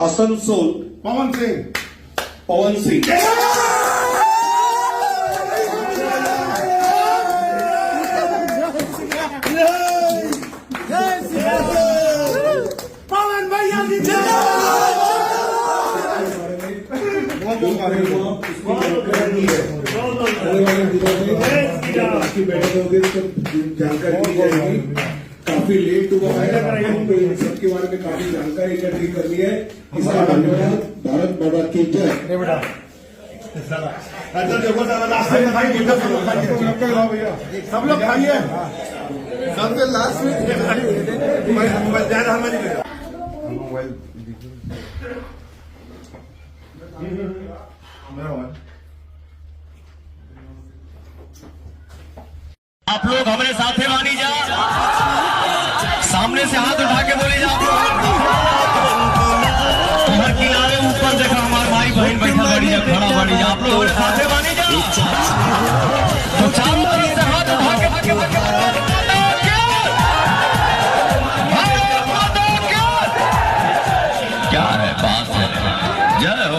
आसनसोल पवन सिंह। पवन सिंह। पवन भैया की जय। की बैठक होगी तो जानकारी दी जाएगी। काफी लेट हुआ है, सबके बारे में काफी जानकारी इकट्ठी कर ली है। इसका धन्यवाद। भारत माता की जय। सब लोग खाइए। सबसे लास्ट में आप लोग हमारे साथ है वानी जा, सामने से हाथ उठा के बोले जा। आप लोग हर किनारे ऊपर देखा हमारे भाई बहन बैठा बाड़ी जा, खड़ा बाड़ी जा। आप लोग हमारे साथ है वानी जा, तो चारों तरफ से हाथ उठा के क्या है बात है। जय हो।